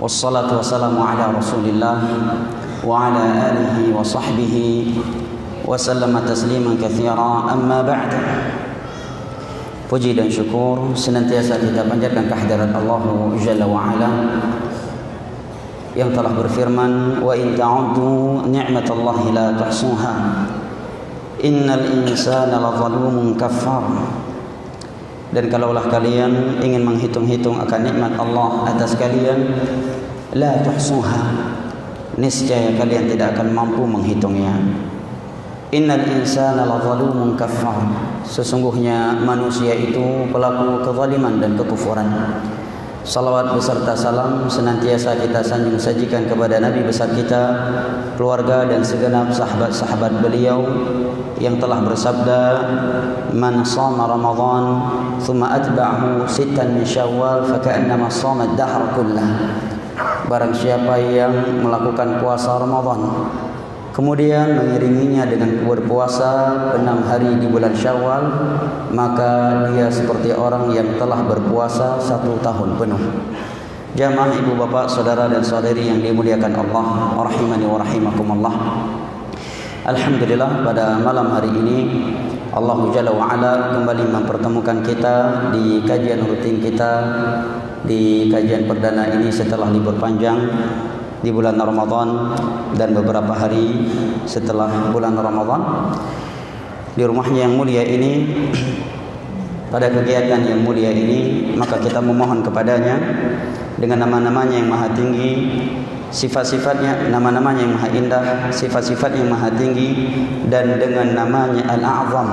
Wassalatu wassalamu ala Rasulillah wa ala alihi wa sahbihi wa sallama tasliman katsira. Amma ba'd. Puji dan syukur senantiasa kita panjatkan kehadirat Allah Jalla wa Ala yang telah berfirman, wa in ta'uddu ni'matallahi la tuhsuha innal insana lazalumun kafar. Dan kalaulah kalian ingin menghitung-hitung akan nikmat Allah atas kalian, la tuhsuha, niscaya kalian tidak akan mampu menghitungnya. Innal insana lazalumun kafar, sesungguhnya manusia itu pelaku kezaliman dan kekufuran. Salawat beserta salam senantiasa kita sanjung sajikan kepada Nabi besar kita, keluarga dan segenap sahabat-sahabat beliau yang telah bersabda, man shama Ramadan thumma atba'ahu sittan min Syawal faka'annama shama ad-dahr kullah. Barang siapa yang melakukan puasa Ramadan kemudian mengiringinya dengan berpuasa 6 hari di bulan Syawal, maka dia seperti orang yang telah berpuasa 1 tahun penuh. Jamaah ibu bapak, saudara dan saudari yang dimuliakan Allah, rahimani wa rahimakumullah. Alhamdulillah, pada malam hari ini Allah Jalla wa Ala kembali mempertemukan kita di kajian rutin kita, di kajian perdana ini setelah libur panjang di bulan Ramadan dan beberapa hari setelah bulan Ramadan di rumahnya yang mulia ini, pada kegiatan yang mulia ini. Maka kita memohon kepadanya dengan nama-namanya yang maha tinggi, sifat-sifatnya, nama-namanya yang maha indah, sifat-sifatnya yang maha tinggi, dan dengan namanya Al-A'zam,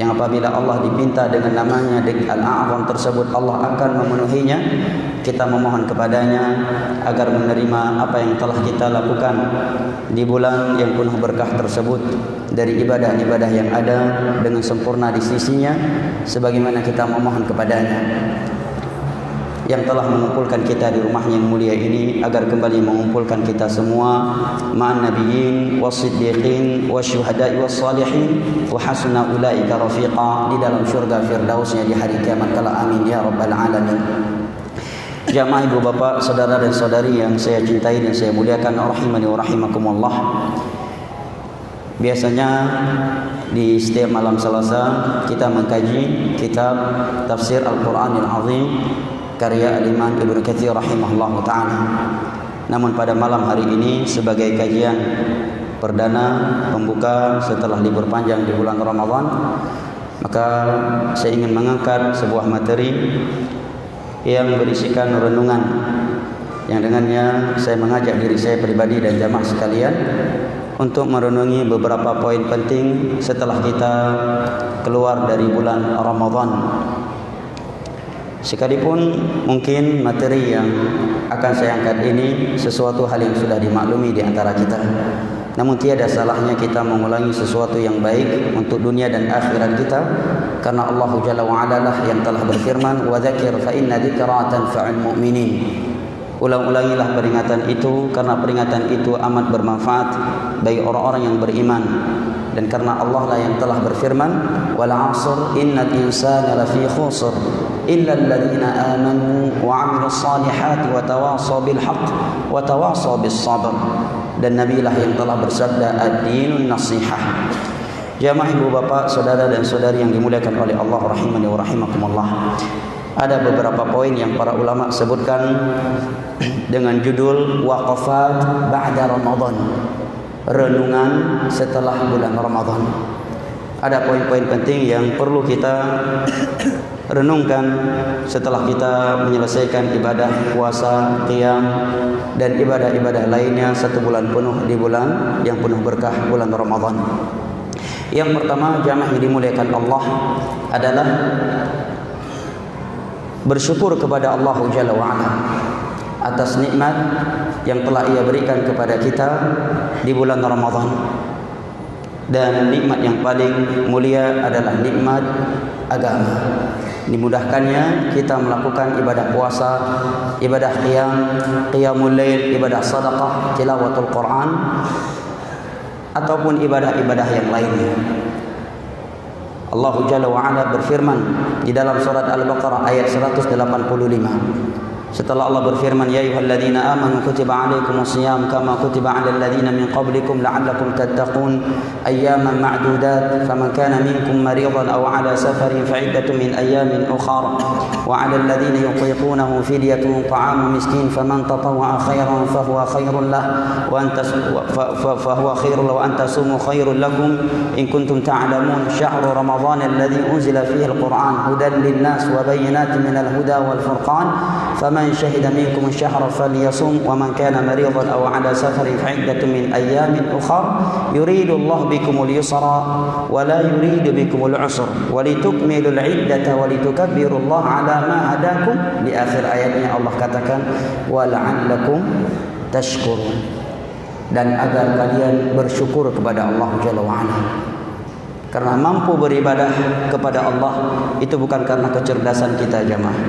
yang apabila Allah dipinta dengan namanya Al-A'zam tersebut, Allah akan memenuhinya. Kita memohon kepadanya agar menerima apa yang telah kita lakukan di bulan yang penuh berkah tersebut dari ibadah-ibadah yang ada dengan sempurna di sisinya, sebagaimana kita memohon kepadanya yang telah mengumpulkan kita di rumahnya yang mulia ini, agar kembali mengumpulkan kita semua ma'an nabiyyin was-siddiqin wasyuhada'i was-salihin wa hasuna ulaika rafiqa di dalam syurga firdausnya di hari kiamat kala. Amin ya rabbal alamin. Jamaah ibu bapak, saudara dan saudari yang saya cintai dan saya muliakan, rahimani wa rahimakumullah. Biasanya di setiap malam Selasa kita mengkaji kitab Tafsir Al-Quranil Azim karya Al-Imam Ibnu Katsir rahimahullah ta'ala. Namun pada malam hari ini sebagai kajian perdana pembuka setelah libur panjang di bulan Ramadan, maka saya ingin mengangkat sebuah materi yang berisikan renungan, yang dengannya saya mengajak diri saya pribadi dan jamaah sekalian untuk merenungi beberapa poin penting setelah kita keluar dari bulan Ramadan. Sekalipun mungkin materi yang akan saya angkat ini sesuatu hal yang sudah dimaklumi di antara kita, namun tiada salahnya kita mengulangi sesuatu yang baik untuk dunia dan akhirat kita, karena Allah Jalla wa Ala lah yang telah berfirman, wa dzakir fa inna dzikra tanfa'ul mu'minin. Ulang-ulangilah peringatan itu, karena peringatan itu amat bermanfaat bagi orang-orang yang beriman. Dan karena Allah lah yang telah berfirman, wal 'asr innal insana lafi khusr illa alladziina aamanu wa 'amilus salihati wa tawassaw bil haqq wa tawassaw bis sabr. Dan Nabi lah yang telah bersabda, ad-dinun nasihah. Jamaah ibu bapak, saudara dan saudari yang dimuliakan oleh Allah, rahimani wa rahimakumullah. Ada beberapa poin yang para ulama sebutkan dengan judul waqafat ba'da Ramadan, renungan setelah bulan Ramadan. Ada poin-poin penting yang perlu kita renungkan setelah kita menyelesaikan ibadah puasa, qiyam dan ibadah-ibadah lainnya 1 bulan penuh di bulan yang penuh berkah, bulan Ramadan. Yang pertama, jamaah yang dimuliakan Allah, adalah bersyukur kepada Allah Jalla wa Ala atas nikmat yang telah Ia berikan kepada kita di bulan Ramadan. Dan nikmat yang paling mulia adalah nikmat agama. Dimudahkannya kita melakukan ibadah puasa, ibadah qiyamul lail, ibadah sedekah, tilawatul Quran, ataupun ibadah-ibadah yang lainnya. Allah Jalla wa Ala berfirman di dalam surat Al-Baqarah ayat 185, Setelah Allah berfirman, ya ayyuhalladzina amanu kutiba alaikumus shiyam kama kutiba alal ladzina min qablikum la'allakum tattaqun ayyaman ma'dudat faman kana minkum maridan aw ala safarin fa'iddatun min ayyamin ukhra wa 'alal ladzina yutiqunahu fidyatun ta'amu miskin faman tatawwa'a khairan fahuwa khairun lahu wa an tasumu khairul lakum in kuntum ta'lamun syahru ramadhan alladzi unzila fihi al-Qur'an hudan lin-nas wa bayyinatin minal huda wal furqan faman شهد منكم الشهر فليصم ومن كان مريضا أو على سفر فعدة من أيام أخر يريد الله بكم اليسر ولا يريد بكم العسر ولتكملوا العدة ولتكبروا الله على ما هداكم لآخر ayatnya Allah katakan ولعلكم تشكرون dan agar kalian bersyukur kepada Allah Jalla wa'ala. Karena mampu beribadah kepada Allah itu bukan karena kecerdasan kita jemaah,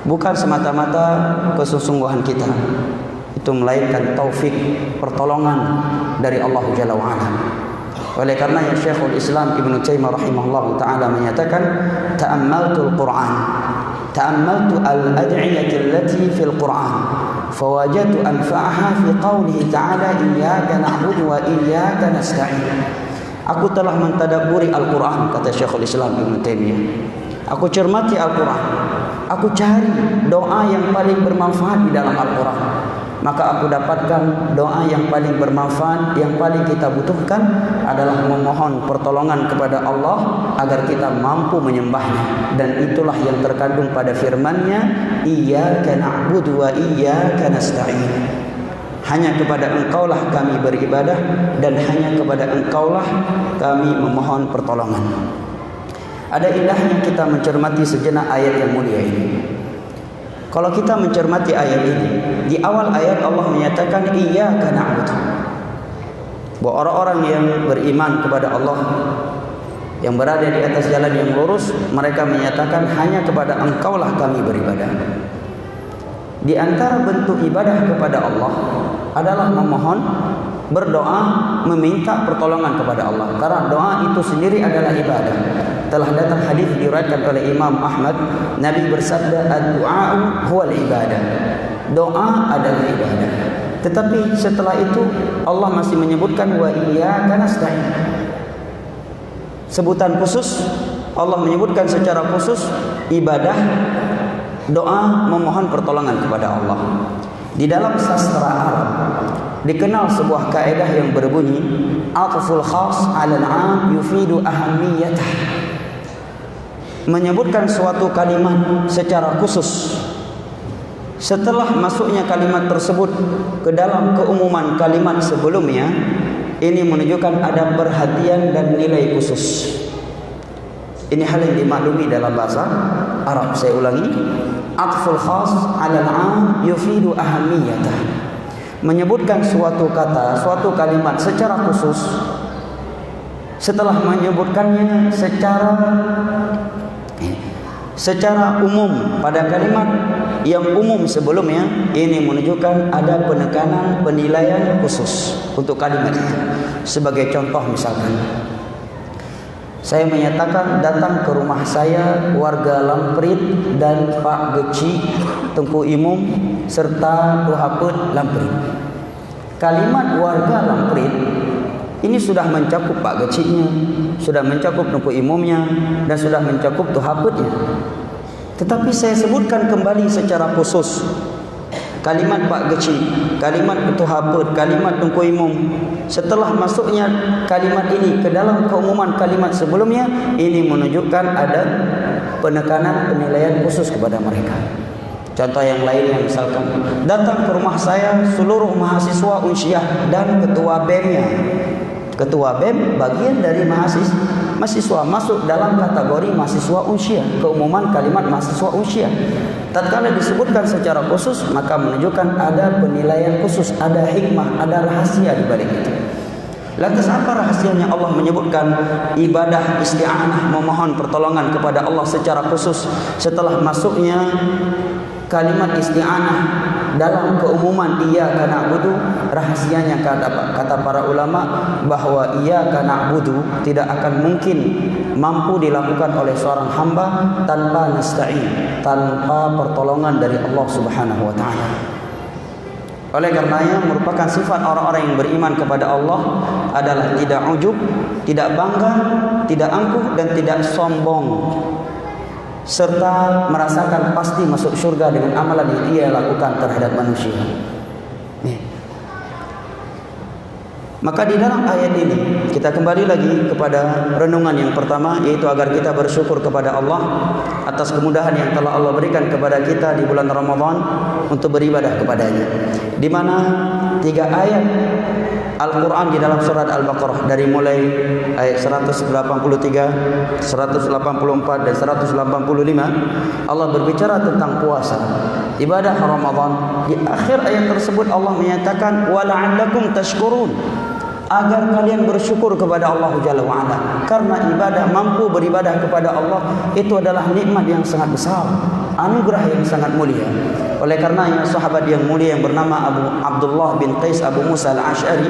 bukan semata-mata kesungguhan kita, itu melainkan taufik pertolongan dari Allah Jalla wa'ala. Oleh karenanya Syekhul Islam Ibnu Taimiyah rahimahullah ta'ala menyatakan ta'ammaltul Qur'an, ta'ammaltu al-ad'iyati allati fil Qur'an fawajadtu anfa'aha fi qawlihi ta'ala iyyaka na'budu wa iyyaka nasta'in. Aku telah mentadabburi Al-Quran, kata Syekhul Islam Ibnu Taimiyah. Aku cermati Al-Quran, aku cari doa yang paling bermanfaat di dalam Al-Quran. Maka aku dapatkan doa yang paling bermanfaat, yang paling kita butuhkan adalah memohon pertolongan kepada Allah agar kita mampu menyembahnya. Dan itulah yang terkandung pada firman-Nya, iyyaka na'budu wa iyyaka nasta'in. Hanya kepada Engkaulah kami beribadah dan hanya kepada Engkaulah kami memohon pertolongan. Ada indahnya kita mencermati sejenak ayat yang mulia ini. Kalau kita mencermati ayat ini, di awal ayat Allah menyatakan iyyaka na'budu. Bahwa orang-orang yang beriman kepada Allah, yang berada di atas jalan yang lurus, mereka menyatakan hanya kepada Engkaulah kami beribadah. Di antara bentuk ibadah kepada Allah adalah memohon, berdoa, meminta pertolongan kepada Allah. Karena doa itu sendiri adalah ibadah. Telah datang hadis diriwayatkan oleh Imam Ahmad, Nabi bersabda, ad-du'a huwal ibadah. Doa adalah ibadah. Tetapi setelah itu Allah masih menyebutkan wa iyyaka nasta'in. Sebutan khusus, Allah menyebutkan secara khusus ibadah, doa, memohon pertolongan kepada Allah. Di dalam sastra Arab dikenal sebuah kaidah yang berbunyi atful khas 'ala al-'am yufidu ahammiyatah. Menyebutkan suatu kalimat secara khusus setelah masuknya kalimat tersebut ke dalam keumuman kalimat sebelumnya, ini menunjukkan ada perhatian dan nilai khusus. Ini hal yang dimaklumi dalam bahasa Arab. Saya ulangi, atful khas 'ala al-'am yufidu ahammiyatah. Menyebutkan suatu kata, suatu kalimat secara khusus setelah menyebutkannya secara umum pada kalimat yang umum sebelumnya, ini menunjukkan ada penekanan, penilaian khusus untuk kalimat itu. Sebagai contoh misalkan, saya menyatakan datang ke rumah saya warga Lamprit dan Pak Geci, Tengku Imum serta Tuhaput Lamprit. Kalimat warga Lamprit ini sudah mencakup Pak Gecinya, sudah mencakup Tengku Imumnya, dan sudah mencakup Tuhaputnya. Tetapi saya sebutkan kembali secara khusus kalimat Pak Geci, kalimat Tuhaput, kalimat Tengku Imum. Setelah masuknya kalimat ini ke dalam keumuman kalimat sebelumnya, ini menunjukkan ada penekanan, penilaian khusus kepada mereka. Contoh yang lainnya, misalkan datang ke rumah saya seluruh mahasiswa Unsyah dan ketua BEM-nya. Ketua BEM bagian dari mahasiswa masuk dalam kategori mahasiswa Unsyah, keumuman kalimat mahasiswa Unsyah. Tatkala disebutkan secara khusus, maka menunjukkan ada penilaian khusus, ada hikmah, ada rahasia di balik itu. Lantas apa rahasianya Allah menyebutkan ibadah isti'anah, memohon pertolongan kepada Allah secara khusus setelah masuknya kalimat isti'anah dalam keumuman iyyaka na'budu? Rahasianya kata para ulama bahwa iyyaka na'budu tidak akan mungkin mampu dilakukan oleh seorang hamba tanpa nasta'in, tanpa pertolongan dari Allah Subhanahu wa taala. Oleh karenanya merupakan sifat orang-orang yang beriman kepada Allah adalah tidak ujub, tidak bangga, tidak angkuh dan tidak sombong, serta merasakan pasti masuk surga dengan amalan yang ia lakukan terhadap manusia. Maka di dalam ayat ini kita kembali lagi kepada renungan yang pertama, yaitu agar kita bersyukur kepada Allah atas kemudahan yang telah Allah berikan kepada kita di bulan Ramadan untuk beribadah kepadanya. Di mana 3 ayat Al-Quran di dalam surat Al-Baqarah dari mulai ayat 183, 184 dan 185 Allah berbicara tentang puasa, ibadah Ramadan. Di akhir ayat tersebut Allah menyatakan wala'allakum tashkurun, agar kalian bersyukur kepada Allah Jalla wa'ala. Karena ibadah, mampu beribadah kepada Allah itu adalah nikmat yang sangat besar, anugerah yang sangat mulia. Oleh karenanya sahabat yang mulia yang bernama Abu Abdullah bin Qais Abu Musa al-Ash'ari,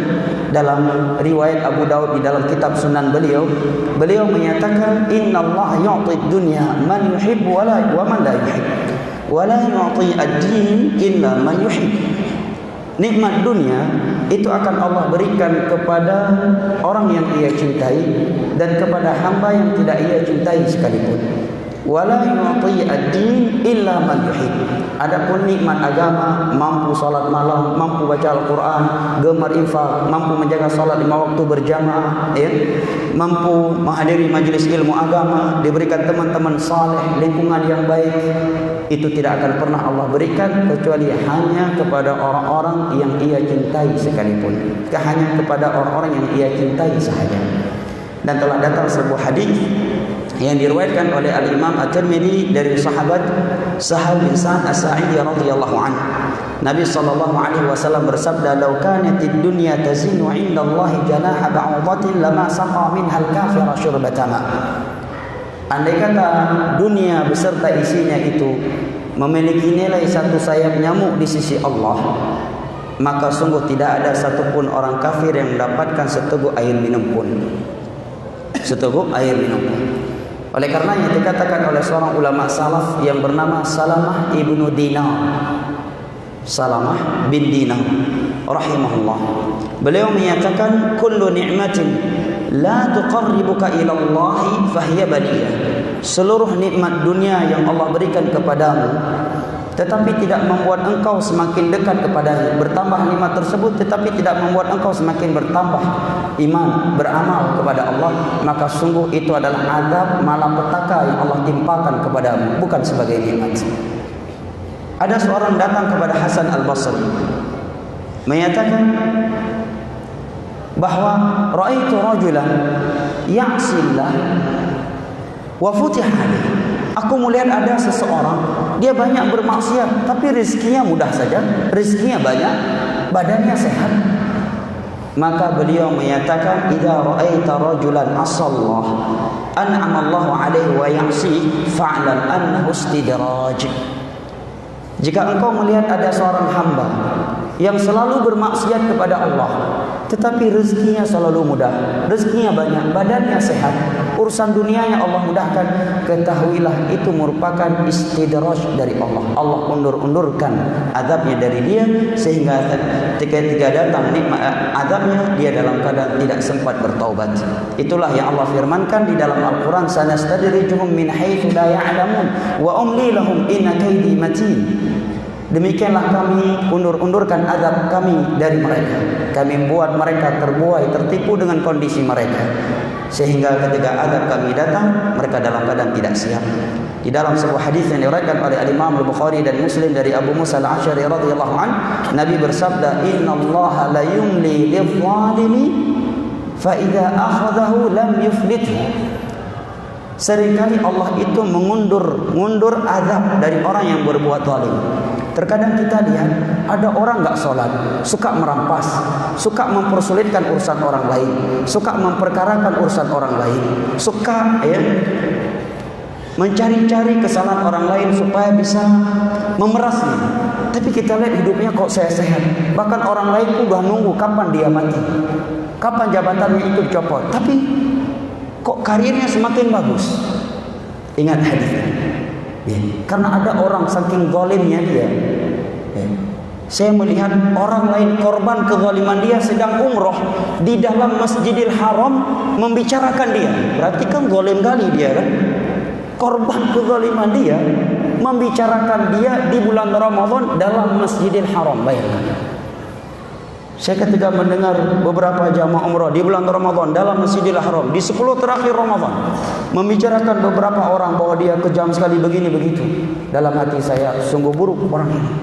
dalam riwayat Abu Daud di dalam kitab Sunan beliau menyatakan innallaha yu'ti dunya man yuhibbu wa man la yuhib wa la yu'ti ad-din illa man yuhib. Nikmat dunia itu akan Allah berikan kepada orang yang ia cintai dan kepada hamba yang tidak ia cintai sekalipun. Wala yu'ti ad-din illa man yuhib. Adapun nikmat agama, mampu salat malam, mampu baca Al-Quran, gemar infak, mampu menjaga salat 5 waktu berjamaah, mampu menghadiri majlis ilmu agama, diberikan teman-teman saleh, lingkungan yang baik, itu tidak akan pernah Allah berikan kecuali hanya kepada orang-orang yang ia cintai sekalipun. Hanya kepada orang-orang yang ia cintai sahaja. Dan telah datang sebuah hadis yang diriwayatkan oleh Al-Imam At-Tirmidzi dari sahabat Sahal bin Sa'ad As-Sa'idi radhiyallahu anhu. Nabi sallallahu alaihi wasallam bersabda, "Law kanatid dunya tazinu 'inda Allah janaha ba'udatin lama saqa minha al-kafira syurbata ma." Andai kata dunia beserta isinya itu memiliki nilai satu sayap nyamuk di sisi Allah, maka sungguh tidak ada satupun orang kafir yang mendapatkan seteguk air minum pun. Seteguk air minum pun. Oleh karenanya dikatakan oleh seorang ulama salaf yang bernama Salamah ibnu Dinar, Salamah bin Dinar rahimahullah, beliau menyatakan kullu ni'matin la tuqarribuka ila Allah fahiya baliyah. Seluruh nikmat dunia yang Allah berikan kepadamu tetapi tidak membuat engkau semakin dekat kepadanya, bertambah nikmat tersebut tetapi tidak membuat engkau semakin bertambah iman, beramal kepada Allah, maka sungguh itu adalah azab malapetaka yang Allah timpakan kepadamu, bukan sebagai nikmat. Ada seorang datang kepada Hasan Al-Basri menyatakan bahwa ra'aitu rajulan ya'sillah wa futiha alaihi. Aku melihat ada seseorang, dia banyak bermaksiat tapi rezekinya mudah saja, rezekinya banyak, badannya sehat. Maka beliau menyatakan, idza ra'aita rajulan asallah an'ama Allahu alaihi wa ya'si fa'lam annahu istidraj. Jika engkau melihat ada seorang hamba yang selalu bermaksiat kepada Allah tetapi rezekinya selalu mudah, rezekinya banyak, badannya sehat, urusan dunianya Allah mudahkan, ketahuilah itu merupakan istidraj dari Allah. Allah undur-undurkan azabnya dari dia sehingga ketika datang nikmat azabnya dia dalam keadaan tidak sempat bertaubat. Itulah yang Allah firmankan di dalam Al-Quran, sanastadrijuhum min haitsu la ya'lamun wa umli lahum inna kaidi matin. Demikianlah kami undur-undurkan azab kami dari mereka. Kami buat mereka terbuai, tertipu dengan kondisi mereka, sehingga ketika azab kami datang, mereka dalam keadaan tidak siap. Di dalam sebuah hadis yang diriwayatkan oleh Imam Al-Bukhari dan Muslim dari Abu Musa Al-Asy'ari radhiyallahu anhu, Nabi bersabda, "Innallaha la yumli lidh-dhalimi fa idza akhadhahu lam yuflithu." Seringkali Allah itu mengundur azab dari orang yang berbuat zalim. Terkadang kita lihat ada orang enggak sholat, suka merampas, suka mempersulitkan urusan orang lain, suka memperkarakan urusan orang lain, suka mencari-cari kesalahan orang lain supaya bisa memerasnya. Tapi kita lihat hidupnya kok sehat-sehat. Bahkan orang lain udah nunggu kapan dia mati, kapan jabatannya itu dicopot. Tapi kok karirnya semakin bagus. Ingat hadis ini. Ya. Karena ada orang saking zalimnya dia. Ya. Saya melihat orang lain korban kezaliman dia sedang umroh di dalam Masjidil Haram membicarakan dia. Berarti kan zalim kali dia kan? Korban kezaliman dia membicarakan dia di bulan Ramadan dalam Masjidil Haram. Bayangkan. Saya ketika mendengar beberapa jamaah umrah di bulan Ramadan dalam Masjidil Haram di 10 terakhir Ramadan membicarakan beberapa orang bahwa dia kejam sekali begini begitu. Dalam hati saya, sungguh buruk orang ini.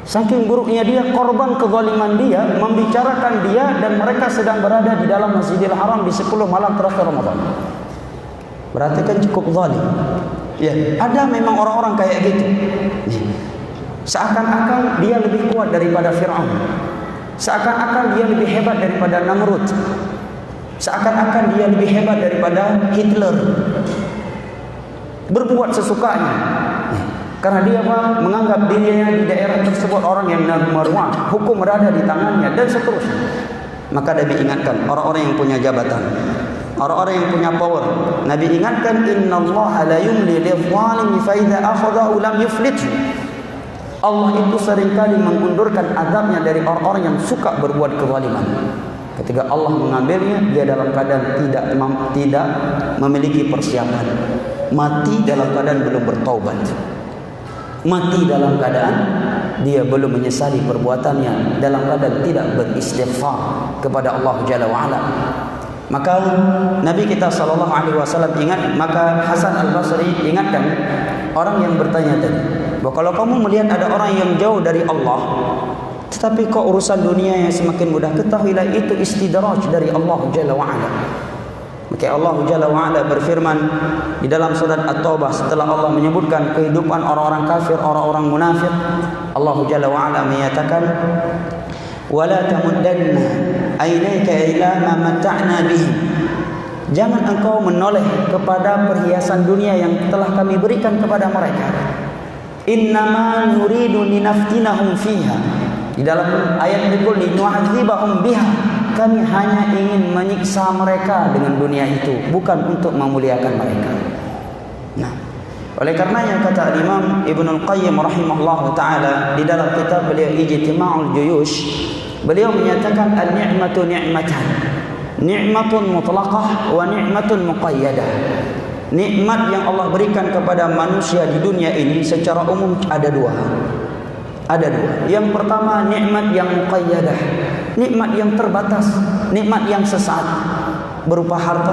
Saking buruknya dia, korban kezaliman dia membicarakan dia dan mereka sedang berada di dalam Masjidil Haram di 10 malam terakhir Ramadan. Berarti kan cukup zalim. Ya, ada memang orang-orang kayak gitu. Seakan-akan dia lebih kuat daripada Fir'aun. Seakan-akan dia lebih hebat daripada Namrud. Seakan-akan dia lebih hebat daripada Hitler. Berbuat sesukanya. Karena dia menganggap dirinya di daerah tersebut orang yang meruang, hukum berada di tangannya dan seterusnya. Maka Nabi ingatkan orang-orang yang punya jabatan, orang-orang yang punya power. Nabi ingatkan, innallaha la yumli lidh-dhalimi fa idza akhadhahu lam yuflithu. Allah itu seringkali mengundurkan azabnya dari orang-orang yang suka berbuat kezaliman. Ketika Allah mengambilnya, dia dalam keadaan tidak memiliki persiapan. Mati dalam keadaan belum bertaubat. Mati dalam keadaan dia belum menyesali perbuatannya, dalam keadaan tidak beristighfar kepada Allah Jalla wa'ala. Maka Nabi kita SAW ingat, maka Hasan Al-Basri ingatkan orang yang bertanya tadi, bahwa kalau kamu melihat ada orang yang jauh dari Allah tetapi kok urusan dunia yang semakin mudah, ketahuilah itu istidraj dari Allah Jalla wa'ala. Maka Allah Jalla wa'ala berfirman di dalam surat At-Taubah setelah Allah menyebutkan kehidupan orang-orang kafir, orang-orang munafik, Allah Jalla wa'ala menyatakan, wala tamuddanna aynaka ila ma mata'na bihi. Jangan engkau menoleh kepada perhiasan dunia yang telah kami berikan kepada mereka. Innama nuridu linaftinahum fiha. Di dalam ayat berikut, linu'adzibahum biha. Kami hanya ingin menyiksa mereka dengan dunia itu, bukan untuk memuliakan mereka. Nah, oleh karenanya kata Imam Ibnul Qayyim rahimahullah ta'ala di dalam kitab beliau Ijtima'ul Juyush, beliau menyatakan an-ni'matu ni'matan, ni'matun mutlaqah wa ni'matun muqayyadah. Nikmat yang Allah berikan kepada manusia di dunia ini secara umum ada dua. Ada dua. Yang pertama nikmat yang muqayyadah, nikmat yang terbatas, nikmat yang sesaat, berupa harta,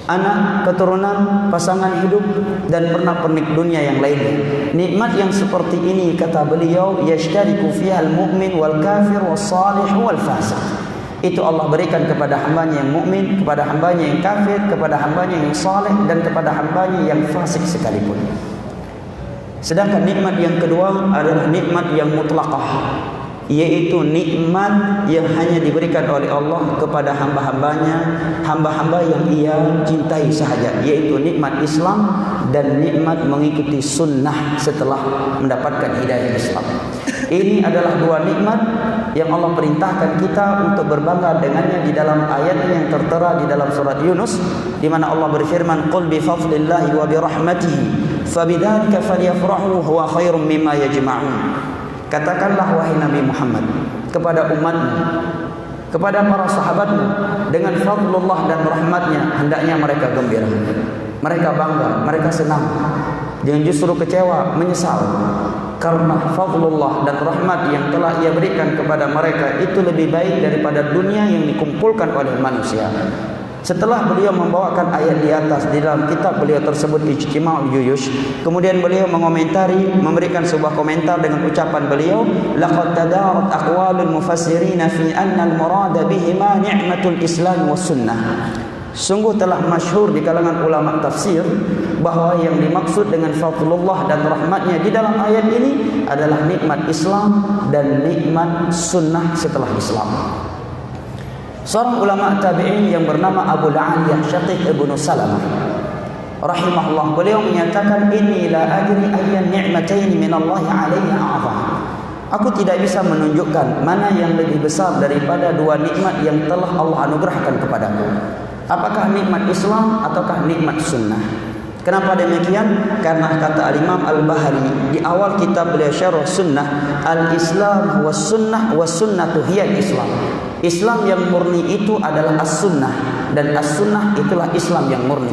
anak, keturunan, pasangan hidup, dan pernak-pernik dunia yang lainnya. Nikmat yang seperti ini kata beliau, yashtariku fiha al-mu'min wal kafir was salih wal fasiq. Itu Allah berikan kepada hambanya yang mukmin, kepada hambanya yang kafir, kepada hambanya yang saleh, dan kepada hambanya yang fasik sekalipun. Sedangkan nikmat yang kedua adalah nikmat yang mutlaqah, yaitu nikmat yang hanya diberikan oleh Allah kepada hamba-hambanya, hamba-hamba yang ia cintai sahaja, yaitu nikmat Islam dan nikmat mengikuti sunnah setelah mendapatkan hidayah Islam. Ini adalah dua nikmat yang Allah perintahkan kita untuk berbangga dengannya di dalam ayatnya yang tertera di dalam surat Yunus, di mana Allah berfirman, qul bi fadlillahi wa bi rahmatihi fabidzalika falyafrahu huwa khairum mimma yajma'un. Katakanlah wahai Nabi Muhammad kepada umatmu, kepada para sahabatmu, dengan fadlullah dan rahmatnya hendaknya mereka gembira, mereka bangga, mereka senang. Jangan justru kecewa, menyesal, karena fadlullah dan rahmat yang telah ia berikan kepada mereka itu lebih baik daripada dunia yang dikumpulkan oleh manusia. Setelah beliau membawakan ayat di atas di dalam kitab beliau tersebut Ijtima'ul Juyush, kemudian beliau mengomentari, memberikan sebuah komentar dengan ucapan beliau, laqad tadarat aqwalul mufassirin fi anna al-murada bihima ni'matul Islam was sunnah. Sungguh telah masyhur di kalangan ulama tafsir bahawa yang dimaksud dengan fadlullah dan rahmatnya di dalam ayat ini adalah nikmat Islam dan nikmat sunnah setelah Islam. Seorang ulama tabi'in yang bernama Abu Aliyah Syaqiq ibn Salamah rahimahullah, beliau menyatakan, inni la adri ayyan ni'matayn min Allah 'alayya a'zam. Aku tidak bisa menunjukkan mana yang lebih besar daripada dua nikmat yang telah Allah anugerahkan kepadaku. Apakah nikmat Islam ataukah nikmat sunnah? Kenapa demikian? Karena kata Al-Imam Al-Bahari di awal kitab beliau Syarh Sunnah, al-Islam was sunnah was sunnatu hiya Islam. Islam yang murni itu adalah as-sunnah, dan as-sunnah itulah Islam yang murni.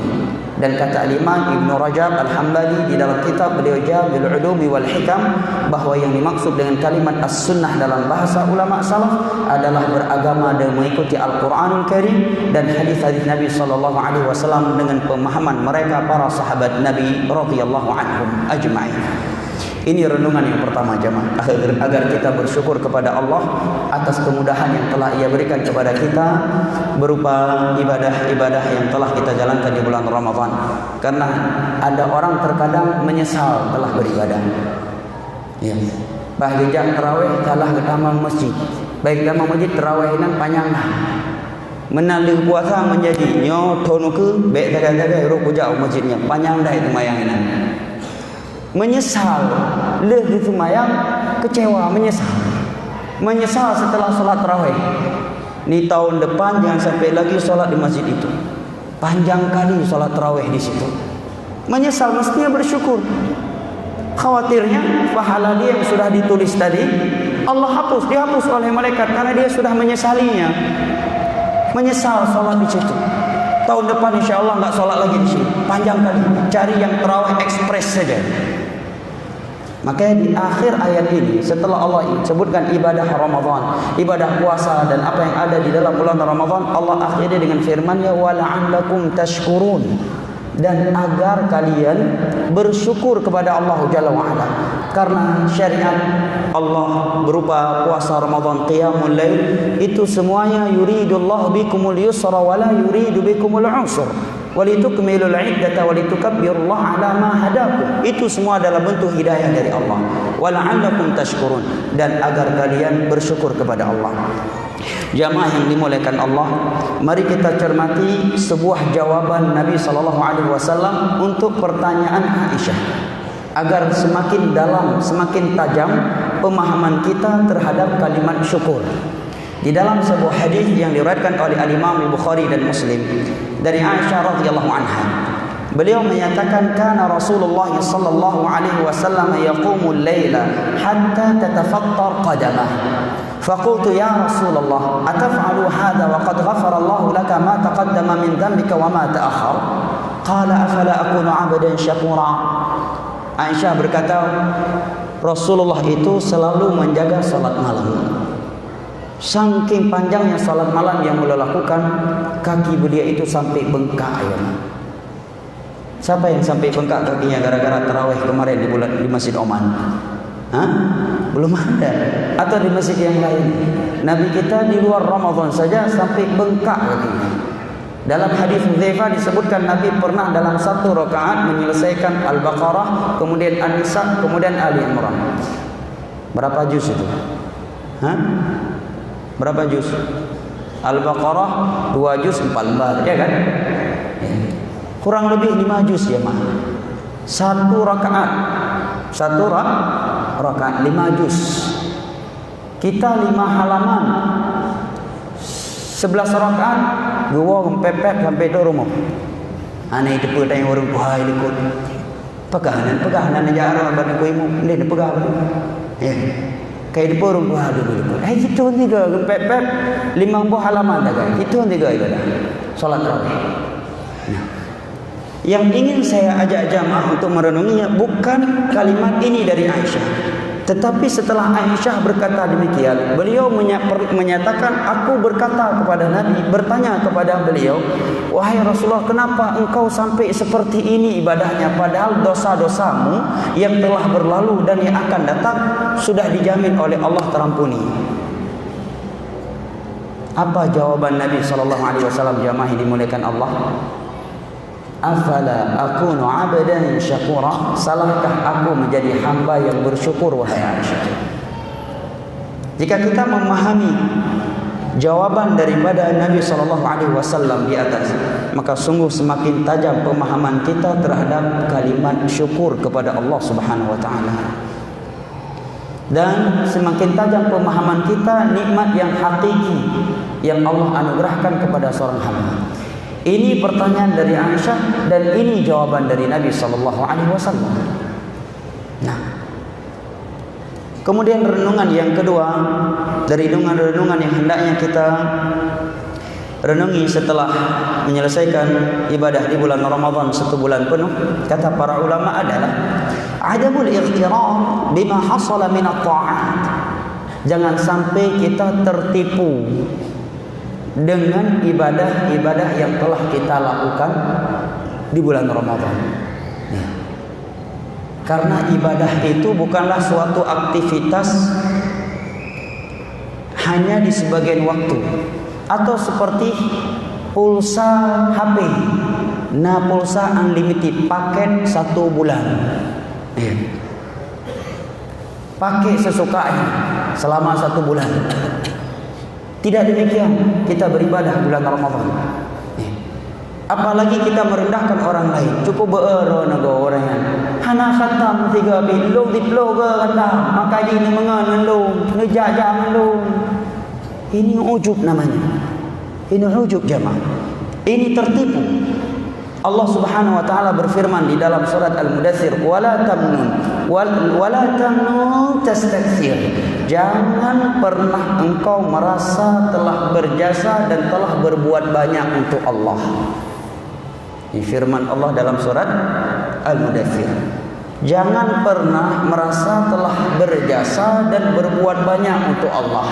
Dan kata Al-Imam Ibn Rajab Al-Hambali di dalam kitab beliau Jami'ul Ulumi wal Hikam, bahwa yang dimaksud dengan kalimat as-sunnah dalam bahasa ulama salaf adalah beragama dan mengikuti Al-Quranul Karim dan hadis-hadis Nabi SAW dengan pemahaman mereka para sahabat Nabi radhiyallahu anhum ajma'in. Ini renungan yang pertama jemaah, agar kita bersyukur kepada Allah atas kemudahan yang telah Ia berikan kepada kita berupa ibadah-ibadah yang telah kita jalankan di bulan Ramadan. Karena ada orang terkadang menyesal telah beribadah. Ya. Bahkan tarawih kalah ke tamang masjid. Baik tamang masjid tarawih nan panjang. Menanding puasa menjadi nyotono ke baik jaga-jaga ruk jauh masjidnya panjang dah itu mayangan. Menyesal lebih semayang, kecewa, menyesal setelah sholat tarawih. Ni tahun depan jangan sampai lagi sholat di masjid itu. Panjang kali sholat tarawih di situ. Menyesal, mestinya bersyukur. Khawatirnya pahala dia yang sudah ditulis tadi Allah dihapus oleh malaikat karena dia sudah menyesalinya. Menyesal sholat di situ. Tahun depan insya Allah nggak sholat lagi di sini. Panjang kali. Cari yang tarawih ekspres saja. Makanya di akhir ayat ini, setelah Allah sebutkan ibadah Ramadan, ibadah puasa dan apa yang ada di dalam bulan Ramadan, Allah akhiri dengan firman-Nya wala'allakum tashkurun, dan agar kalian bersyukur kepada Allah Jalla wa'ala. Karena syariat Allah berupa puasa Ramadan, qiyamul lail, itu semuanya yuridullahu bikumul yusra wa la yuridu bikumul usra walitukmilul iddata walitukabbirullaha ala ma hadakum. Itu semua adalah bentuk hidayah dari Allah. Wala'allakum tashkurun, dan agar kalian bersyukur kepada Allah. Jamaah yang dimuliakan Allah, mari kita cermati sebuah jawaban Nabi SAW untuk pertanyaan Aisyah, agar semakin dalam, semakin tajam pemahaman kita terhadap kalimat syukur. Di dalam sebuah hadis yang diriwayatkan oleh Al-Imam Al-Bukhari dan Muslim dari Aisyah radhiyallahu anha, beliau menyatakan kana Rasulullah sallallahu alaihi wasallam yaqumu al-laila hatta tatafattar qadamah. Faqultu ya Rasulullah ataf'alu hadha wa qad ghafara Allah laka ma taqaddama min dhanbika wa ma ta'akhkhar? Qala afala akunu 'abdan syakura. Aisyah berkata, Rasulullah itu selalu menjaga salat malam. Saking panjangnya salat malam yang beliau lakukan, kaki beliau itu sampai bengkak. Siapa yang sampai bengkak kakinya gara-gara tarawih kemarin di Masjid Oman? Hah? Belum ada. Atau di masjid yang lain? Nabi kita di luar Ramadan saja sampai bengkak kakinya. Dalam hadis Hudzaifah disebutkan Nabi pernah dalam satu rakaat menyelesaikan Al-Baqarah, kemudian An-Nisa, kemudian Ali Imran. Berapa juz itu? Hah? Berapa juz? Al-Baqarah 2 juz 4 lembar, ya kan? Kurang lebih 5 juz ya, Mak. Satu rakaat 5 juz. Kita 5 halaman 11 rakaat, gua ngepepet sampai ke rumah. Ane itu pun tanya orang kuai likut. Pegahanan aja orang bani kuimu, ini pegah. Ya. Kayak di porong gua dulu. Itu juga ngepepet 50 halaman dah kan. Itu juga ibadah. Salat tarawih. Nah, yang ingin saya ajak jamaah untuk merenunginya bukan kalimat ini dari Aisyah. Tetapi setelah Aisyah berkata demikian, beliau menyatakan, aku berkata kepada Nabi, bertanya kepada beliau, wahai Rasulullah, kenapa engkau sampai seperti ini ibadahnya, padahal dosa-dosamu yang telah berlalu dan yang akan datang sudah dijamin oleh Allah terampuni. Apa jawaban Nabi SAW? Jamaah yang dimuliakan Allah, afala akunu 'abdan syakura? Salahkah aku menjadi hamba yang bersyukur, wahai Aisyah? Jika kita memahami jawaban daripada Nabi SAW di atas, maka sungguh semakin tajam pemahaman kita terhadap kalimat syukur kepada Allah Subhanahu wa taala. Dan semakin tajam pemahaman kita nikmat yang hakiki yang Allah anugerahkan kepada seorang hamba. Ini pertanyaan dari Aisyah dan ini jawaban dari Nabi sallallahu alaihi wasallam. Nah, kemudian renungan yang kedua dari renungan yang hendaknya kita renungi setelah menyelesaikan ibadah di bulan Ramadan 1 bulan penuh, kata para ulama adalah adamul ightirar bima hasala min at-ta'at. Jangan sampai kita tertipu dengan ibadah-ibadah yang telah kita lakukan di bulan Ramadan. Ya. Karena ibadah itu bukanlah suatu aktivitas hanya di sebagian waktu, atau seperti pulsa HP. Nah, pulsa unlimited, paket 1 bulan. Ya. Pakai sesukanya selama 1 bulan. Tidak demikian kita beribadah bulan Ramadan. Apalagi kita merendahkan orang lain. Cukup beero nago orang yang hana khatam 3 bilung diplo ke khatam, maka ini mengan ngelung, ngejajah ngelung. Ini ujub namanya. Ini ujub jemaah. Ini tertipu. Allah Subhanahu wa taala berfirman di dalam surat Al-Mudaththir, wala tamnun tastakthir. Jangan pernah engkau merasa telah berjasa dan telah berbuat banyak untuk Allah. Ini firman Allah dalam surat Al-Mudaththir. Jangan pernah merasa telah berjasa dan berbuat banyak untuk Allah.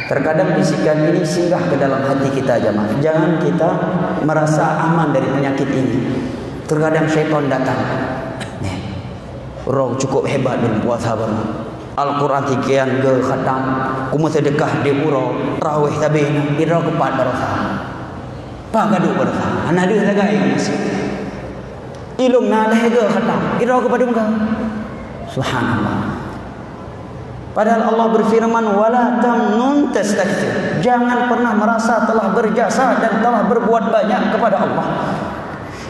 Terkadang bisikan ini singgah ke dalam hati kita jemaah. Jangan kita merasa aman dari penyakit ini. Terkadang syaitan datang. Roh cukup hebat dan puasa baru. Al-Quran tikian ke khatam, kumu sedekah di uro, rawih tabina, ira kepat barasa. Pak gaduh barasa. Anak dia lagai masih. Ilung naleh ke khatam, ira kepada muka. Subhanallah. Padahal Allah berfirman, wala tamnun tastakthir. Jangan pernah merasa telah berjasa dan telah berbuat banyak kepada Allah.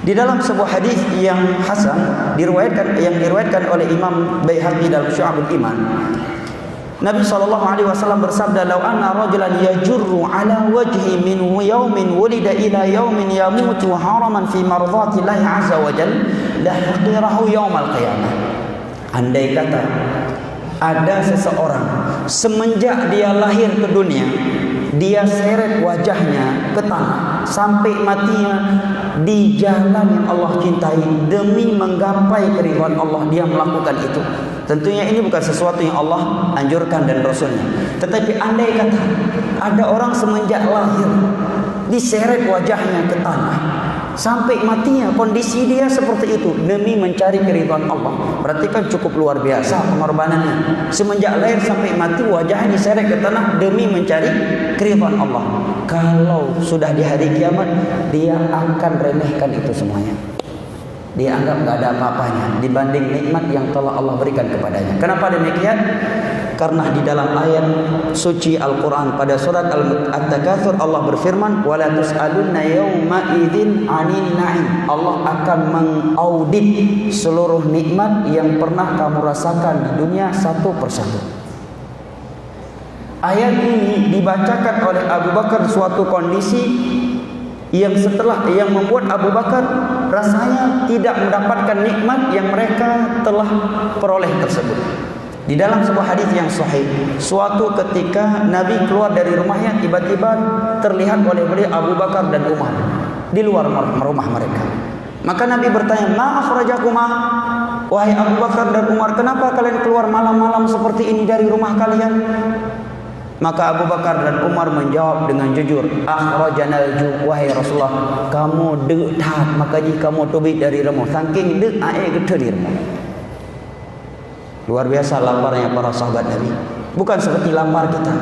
Di dalam sebuah hadis yang hasan diriwayatkan oleh Imam Baihaqi dalam Syu'abul Iman, Nabi SAW bersabda, "Lau anna rajulan yajurru ala wajhi min yawmin wulida ila yawmin yamutu haraman fi mardhatillahi azza wa jalla la haqirahu yawmal qiyamah." Andai kata ada seseorang semenjak dia lahir ke dunia, dia seret wajahnya ke tanah sampai matinya di jalan yang Allah cintai demi menggapai keridhaan Allah, dia melakukan itu. Tentunya ini bukan sesuatu yang Allah anjurkan dan Rasulnya. Tetapi andai kata ada orang semenjak lahir diseret wajahnya ke tanah sampai matinya, kondisi dia seperti itu demi mencari keridhaan Allah, berarti kan cukup luar biasa pengorbanannya. Semenjak lahir sampai mati wajahnya diseret ke tanah demi mencari keridhaan Allah. Kalau sudah di hari kiamat, dia akan remehkan itu semuanya. Dia anggap tidak ada apa-apanya dibanding nikmat yang telah Allah berikan kepadanya. Kenapa demikian? Karena di dalam ayat suci Al-Quran pada surat At-Takatsur Allah berfirman, wala tus'alunna yawma idzin 'anil na'im. Allah akan mengaudit seluruh nikmat yang pernah kamu rasakan di dunia satu persatu. Ayat ini dibacakan oleh Abu Bakar suatu kondisi yang membuat Abu Bakar rasanya tidak mendapatkan nikmat yang mereka telah peroleh tersebut. Di dalam sebuah hadis yang sahih, suatu ketika Nabi keluar dari rumahnya, tiba-tiba terlihat oleh beliau Abu Bakar dan Umar di luar rumah mereka. Maka Nabi bertanya, "Ma akhrajakuma?" Wahai Abu Bakar dan Umar, kenapa kalian keluar malam-malam seperti ini dari rumah kalian? Maka Abu Bakar dan Umar menjawab dengan jujur, "Akhrajanal ju'." Wahai Rasulullah, kamu deuk tat, maka kamu tobit dari rumah. Saking deuk air gede di rumah. Luar biasa laparnya para sahabat Nabi. Bukan seperti lapar kita.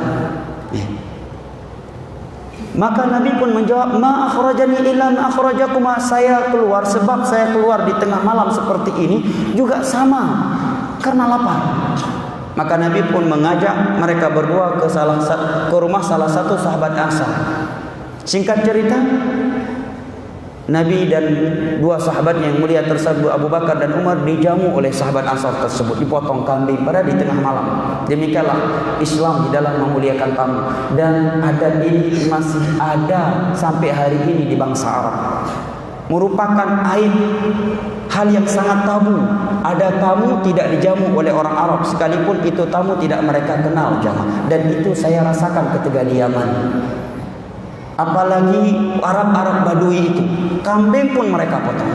Maka Nabi pun menjawab, "Ma akhrajani illa ma akhrajakum." Saya keluar sebab saya keluar di tengah malam seperti ini juga sama karena lapar. Maka Nabi pun mengajak mereka berdua ke rumah salah satu sahabat Ansar. Singkat cerita, Nabi dan dua sahabatnya yang mulia tersebut, Abu Bakar dan Umar, dijamu oleh sahabat Ansar tersebut, dipotong kambing pada di tengah malam. Demikianlah Islam di dalam memuliakan tamu, dan adat ini masih ada sampai hari ini di bangsa Arab. Merupakan aib, hal yang sangat tabu. Ada tamu tidak dijamu oleh orang Arab, sekalipun itu tamu tidak mereka kenal, jamaah. Dan itu saya rasakan ketika di Yaman. Apalagi Arab-Arab Badui itu, kambing pun mereka potong.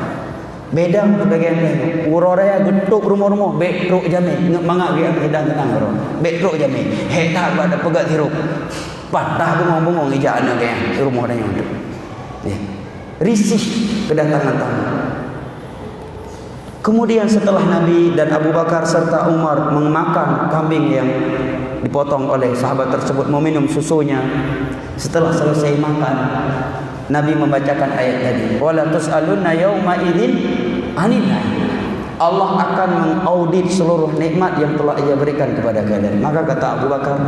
Bedang bagian ni, uroraya getuk rumah-rumah, betruk jame, mangak dia gedang-gedang ro. Betruk jame, heta pada pegat hiruk. Patah bungong-bungong ijaan dia rumah dia itu. Risih kedatangan tamu. Kemudian setelah Nabi dan Abu Bakar serta Umar memakan kambing yang dipotong oleh sahabat tersebut, meminum susunya, setelah selesai makan, Nabi membacakan ayat tadi, wala tus'alunna yawma idzin 'anil na'im. Allah akan mengaudit seluruh nikmat yang telah Ia berikan kepada kalian. Maka kata Abu Bakar,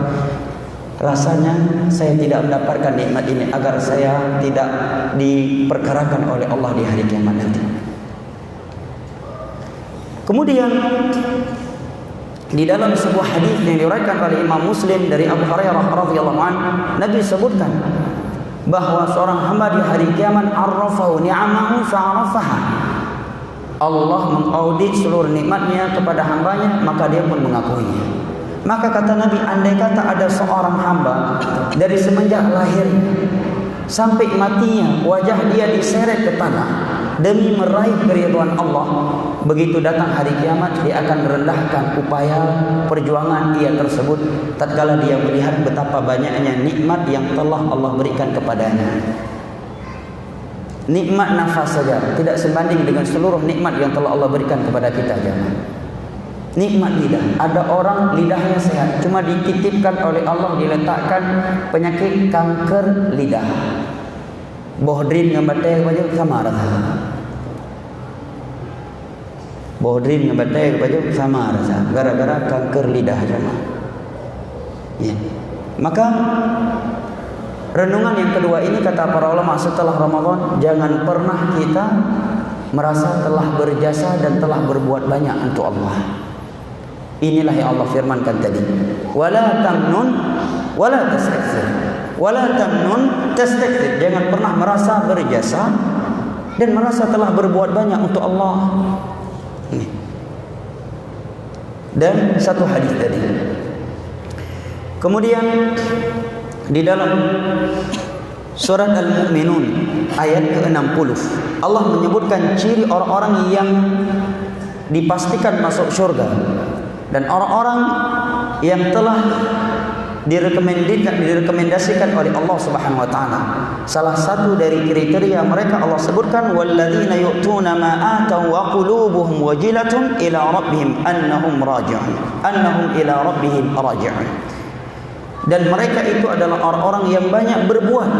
rasanya saya tidak mendapatkan nikmat ini agar saya tidak diperkarakan oleh Allah di hari kiamat nanti. Kemudian di dalam sebuah hadis yang diriwayatkan oleh Imam Muslim dari Abu Hurairah radhiyallahu anhu, Nabi sebutkan bahwa seorang hamba di hari kiamat arrafahu ni'amahu fa'arafaha. Allah mengaudit seluruh nikmatnya kepada hambanya, maka dia pun mengakuinya. Maka kata Nabi, andai kata ada seorang hamba dari semenjak lahir sampai matinya wajah dia diseret ke tanah demi meraih keridhaan Allah, begitu datang hari kiamat dia akan merendahkan upaya perjuangan dia tersebut tatkala dia melihat betapa banyaknya nikmat yang telah Allah berikan kepadanya. Nikmat nafas saja tidak sebanding dengan seluruh nikmat yang telah Allah berikan kepada kita, jemaah. Nikmat lidah, ada orang lidahnya sehat, cuma dititipkan oleh Allah, diletakkan penyakit kanker lidah. Bohdrin ngebatay baju sama rasa. Bohdrin ngebatay baju sama rasa, gara-gara kanker lidah, jemaah. Ya. Maka renungan yang kedua ini, kata para ulama, setelah Ramadan jangan pernah kita merasa telah berjasa dan telah berbuat banyak untuk Allah. Inilah yang Allah firmankan tadi, wala tamnun wala tastakthir, wala tamnun tastakthir. Jangan pernah merasa berjasa dan merasa telah berbuat banyak untuk Allah. Dan satu hadis tadi. Kemudian di dalam surat Al-Mu'minun ayat ke-60 Allah menyebutkan ciri orang-orang yang dipastikan masuk syurga dan orang-orang yang telah direkomendasikan oleh Allah Subhanahu wa taala. Salah satu dari kriteria mereka Allah sebutkan, walladzina yu'tuna ma atau wa qulubuhum wajilatun ila rabbihim annahum raji'un, annahum ila rabbihim raji'un. Dan mereka itu adalah orang-orang yang banyak berbuat,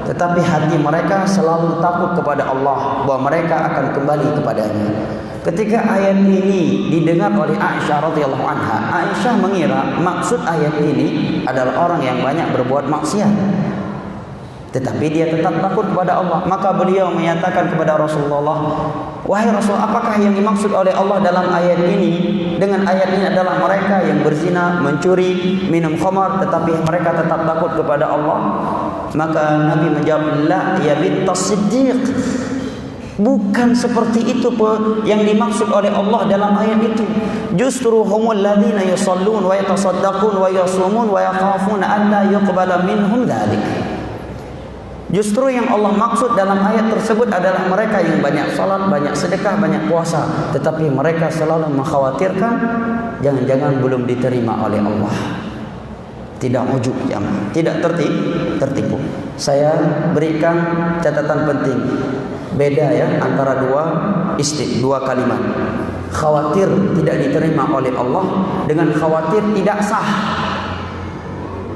tetapi hati mereka selalu takut kepada Allah, bahwa mereka akan kembali kepadanya. Ketika ayat ini didengar oleh Aisyah radhiyallahu anha, Aisyah mengira maksud ayat ini adalah orang yang banyak berbuat maksiat, tetapi dia tetap takut kepada Allah. Maka beliau menyatakan kepada Rasulullah, wahai Rasul, apakah yang dimaksud oleh Allah dalam ayat ini? Dengan ayat ini adalah mereka yang berzina, mencuri, minum khamar, tetapi mereka tetap takut kepada Allah. Maka Nabi menjawab, la ya bintas siddiq, bukan seperti itu yang dimaksud oleh Allah dalam ayat itu. Justru humul ladzina yusallun wa yatasaddaqun wa yasumun wa yakhafuna an la yuqbala minhum dzalik. Justru yang Allah maksud dalam ayat tersebut adalah mereka yang banyak salat, banyak sedekah, banyak puasa, tetapi mereka selalu mengkhawatirkan jangan-jangan belum diterima oleh Allah. Tidak ujub, tidak tertipu. Saya berikan catatan penting. Beda ya antara dua kalimat. Khawatir tidak diterima oleh Allah dengan khawatir tidak sah.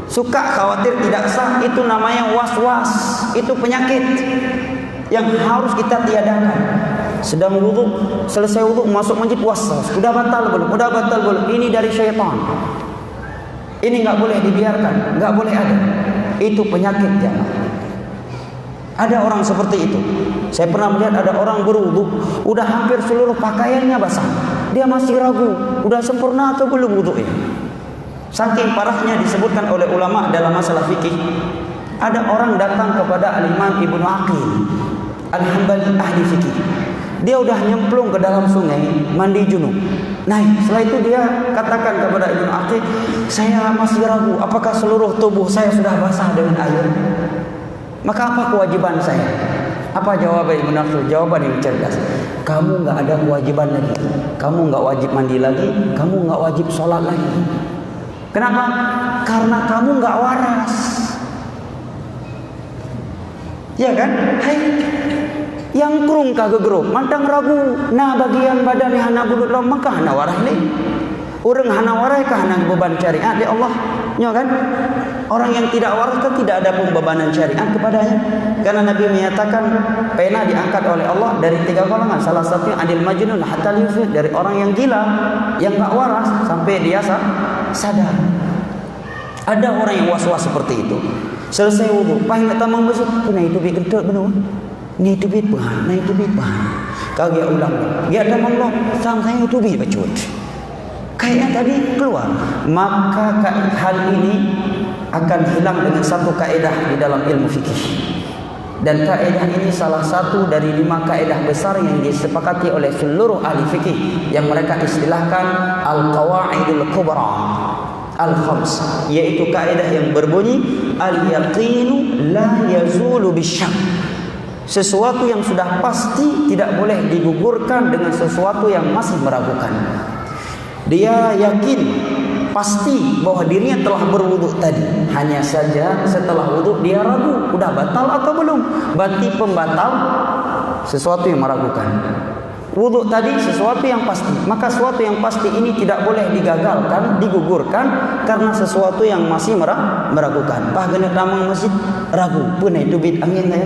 Suka khawatir tidak sah itu namanya was-was, itu penyakit yang harus kita tiadakan. Sedang wudu, selesai wudu masuk masjid was-was, sudah batal belum? Sudah batal belum? Ini dari syaitan. Ini enggak boleh dibiarkan, enggak boleh ada. Itu penyakit, jangan. Ada orang seperti itu. Saya pernah melihat ada orang berwudu, udah hampir seluruh pakaiannya basah. Dia masih ragu, udah sempurna atau belum wudunya. Saking parahnya disebutkan oleh ulama dalam masalah fikih. Ada orang datang kepada Al-Imam Ibnu Aqil Al-Hambali, ahli fikih. Dia udah nyemplung ke dalam sungai, mandi junub. Naik, setelah itu dia katakan kepada Ibnu Aqil, saya masih ragu apakah seluruh tubuh saya sudah basah dengan air. Maka apa kewajiban saya? Apa jawaban Ibnu Aqil? Jawaban yang cerdas. Kamu nggak ada kewajiban lagi. Kamu nggak wajib mandi lagi. Kamu nggak wajib sholat lagi. Kenapa? Karena kamu nggak waras. Ya kan? Hai, yang kurung kagegro, mantang ragu. Nah bagian badan hana bulut lo, maka hana waras ni. Orang hana waras kah hana beban syariat di Allah. Ya kan? Orang yang tidak waras kan tidak ada pembebanan syariat kepadanya. Karena Nabi menyatakan pena diangkat oleh Allah dari 3 golongan. Salah satunya adil majnun hatta yufid, dari orang yang gila, yang tak waras sampai dia sadar. Ada orang yang was-was seperti itu. Selesai wudu, paling nak tamang besok, kena itu bit gentut benar. Ni itu bit bahan, ni itu bit bahan. Kau dia ulang, dia tamang lo, sang saya itu bit bacut. Kayaknya tadi keluar. Maka hal ini akan hilang dengan satu kaedah di dalam ilmu fikih. Dan kaedah ini salah satu dari 5 kaedah besar yang disepakati oleh seluruh ahli fikih, yang mereka istilahkan al-qawaidul kubra al-khams, yaitu kaedah yang berbunyi al-yaqinu la yazulu bisyak. Sesuatu yang sudah pasti tidak boleh digugurkan dengan sesuatu yang masih meragukan. Dia yakin pasti bahwa dirinya telah berwudu tadi, hanya saja setelah wudu dia ragu, udah batal atau belum. Berarti pembatal sesuatu yang meragukan. Wudu tadi sesuatu yang pasti, maka sesuatu yang pasti ini tidak boleh digagalkan, digugurkan karena sesuatu yang masih meragukan. Pah genek damang masjid ragu, pun itu bid angin ya.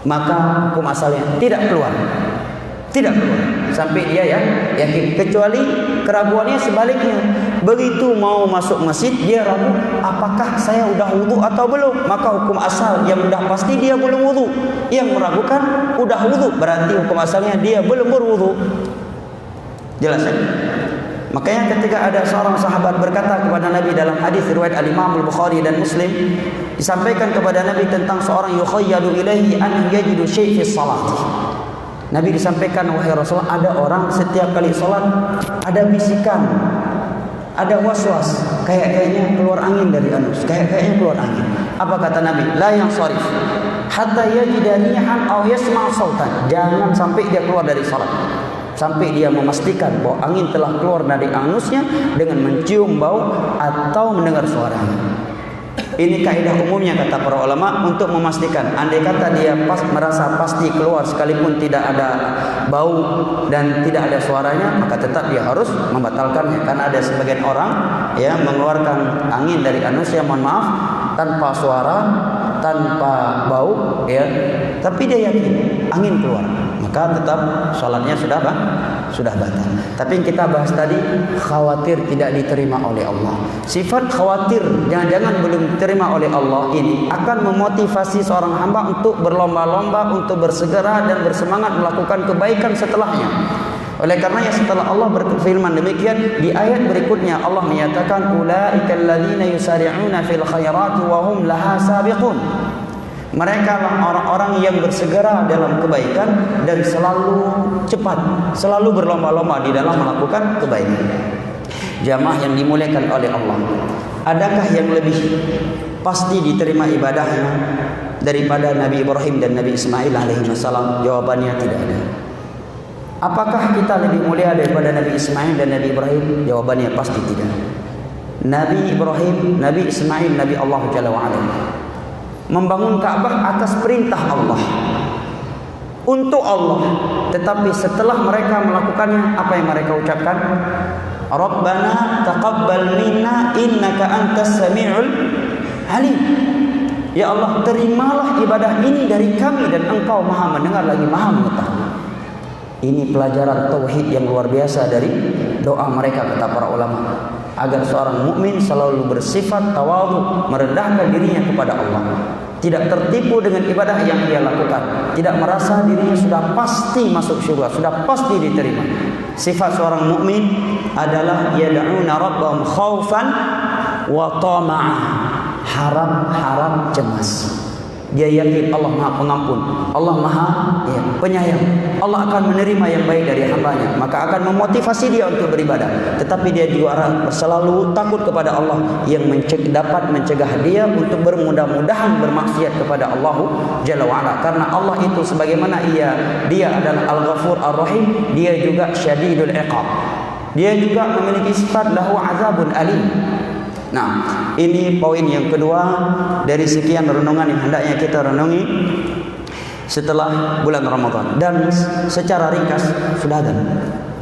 Maka hukum asalnya tidak keluar. Tidak keluar sampai dia ya yakin, kecuali keraguannya sebaliknya. Begitu mau masuk masjid dia ragu, apakah saya udah wudu atau belum? Maka hukum asal yang udah pasti dia belum wudu. Yang meragukan udah wudu, berarti hukum asalnya dia belum berwudu. Jelas ya? Makanya ketika ada seorang sahabat berkata kepada Nabi dalam hadis riwayat Al-Imam Al-Bukhari dan Muslim, disampaikan kepada Nabi tentang seorang yukhayyalu ilaihi an yajidu syai' fi salat. Nabi disampaikan, wahai Rasulullah, ada orang setiap kali sholat ada bisikan, ada was-was, kayaknya keluar angin dari anus, kayaknya keluar angin. Apa kata Nabi? La yansharif hatta yajida rihan aw yasma' sautan. Jangan sampai dia keluar dari sholat sampai dia memastikan bahwa angin telah keluar dari anusnya dengan mencium bau atau mendengar suaranya. Ini kaidah umumnya kata para ulama untuk memastikan. Andai kata dia merasa pasti keluar sekalipun tidak ada bau dan tidak ada suaranya, maka tetap dia harus membatalkannya. Karena ada sebagian orang yang mengeluarkan angin dari anusnya, mohon maaf, tanpa suara, tanpa bau, ya, tapi dia yakin angin keluar, maka tetap sholatnya sudah batal. Tapi yang kita bahas tadi, khawatir tidak diterima oleh Allah. Sifat khawatir jangan-jangan belum diterima oleh Allah ini akan memotivasi seorang hamba untuk berlomba-lomba, untuk bersegera dan bersemangat melakukan kebaikan setelahnya. Oleh karenanya setelah Allah berfirman demikian, di ayat berikutnya Allah menyatakan ulaikal ladzina yusari'una fil khairati wa hum laha sabiqun. Mereka lah orang-orang yang bersegera dalam kebaikan dan selalu cepat, selalu berlomba-lomba di dalam melakukan kebaikan. Jamaah yang dimuliakan oleh Allah, adakah yang lebih pasti diterima ibadahnya daripada Nabi Ibrahim dan Nabi Ismail alaihissalam? Jawabannya tidak ada. Apakah kita lebih mulia daripada Nabi Ismail dan Nabi Ibrahim? Jawabannya pasti tidak. Nabi Ibrahim, Nabi Ismail, Nabi Allah Jalla wa'ala membangun Ka'bah atas perintah Allah, untuk Allah. Tetapi setelah mereka melakukannya, apa yang mereka ucapkan? Rabbana taqabbal minna innaka antas sami'ul alim. Ya Allah, terimalah ibadah ini dari kami dan Engkau Maha mendengar lagi Maha mengetahui. Ini pelajaran tauhid yang luar biasa dari doa mereka, kata para ulama, agar seorang mukmin selalu bersifat tawadhu, merendahkan dirinya kepada Allah. tidak tertipu dengan ibadah yang dia lakukan, tidak merasa dirinya sudah pasti masuk syurga, sudah pasti diterima. Sifat seorang mukmin adalah yad'una rabbahum khaufan wa tama'an, harap cemas. Dia yakin Allah Maha Pengampun, Allah Maha Penyayang, Allah akan menerima yang baik dari hambanya, maka akan memotivasi dia untuk beribadah. Tetapi dia juga selalu takut kepada Allah yang dapat mencegah dia untuk bermudah-mudahan bermaksiat kepada Allah Jalla wa'ala. Karena Allah itu sebagaimana dia adalah Al-Ghafur Ar-Rahim, dia juga Syadidul Iqab. Dia juga memiliki sifat lahu azabun alim. Nah, ini poin yang kedua dari sekian renungan yang hendaknya kita renungi setelah bulan Ramadan. Dan secara ringkas, sudah ada?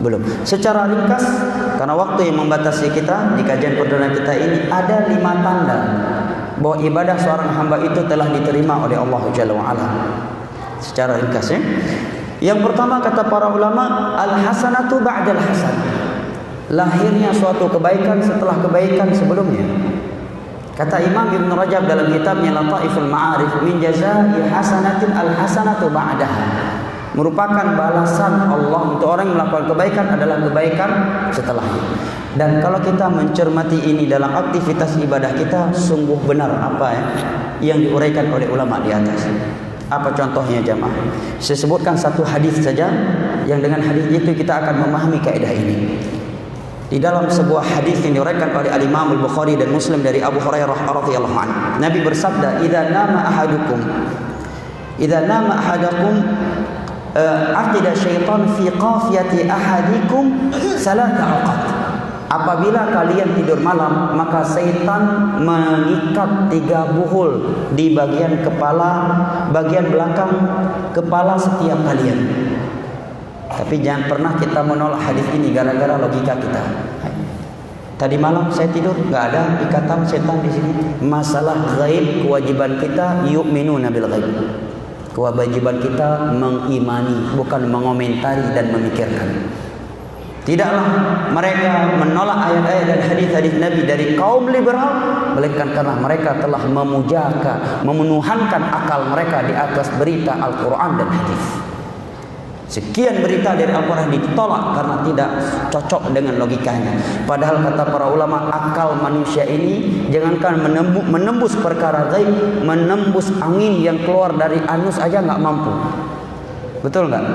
Belum. Secara ringkas, karena waktu yang membatasi kita di kajian perdana kita ini, ada 5 tanda bahwa ibadah seorang hamba itu telah diterima oleh Allah Jalla wa'ala. Secara ringkas ya. Yang pertama kata para ulama, al-hasanatu ba'dal hasanah. Lahirnya suatu kebaikan setelah kebaikan sebelumnya. Kata Imam Ibn Rajab dalam kitabnya Lataiful Ma'arif, min jazaa'i hasanatin al-hasanatu ba'daha. Merupakan balasan Allah untuk orang yang melakukan kebaikan adalah kebaikan setelahnya. Dan kalau kita mencermati ini dalam aktivitas ibadah kita, sungguh benar apa yang diuraikan oleh ulama di atas. Apa contohnya jamaah? Saya sebutkan satu hadis saja, yang dengan hadis itu kita akan memahami kaidah ini. Di dalam sebuah hadis yang diriwayatkan oleh Al-Imam Al-Bukhari dan Muslim dari Abu Hurairah radhiyallahu anhu, Nabi bersabda, "Idza nama ahadakum aqida syaitan fi qafiyati ahadikum salata awqat." Apabila kalian tidur malam, maka syaitan mengikat 3 buhul di bagian belakang kepala setiap kalian. Tapi jangan pernah kita menolak hadis ini gara-gara logika kita. Tadi malam saya tidur, nggak ada ikatan setan di sini. Masalah gaib, kewajiban kita yu'minuna bil gaib. Kewajiban kita mengimani, bukan mengomentari dan memikirkan. Tidaklah mereka menolak ayat-ayat dan hadis-hadis Nabi dari kaum liberal, melainkan karena mereka telah memenuhankan akal mereka di atas berita Al-Quran dan hadis. Sekian berita dari Al-Quran ditolak karena tidak cocok dengan logikanya. Padahal kata para ulama, akal manusia ini jangankan menembus perkara gaib, menembus angin yang keluar dari anus aja nggak mampu. Betul nggak?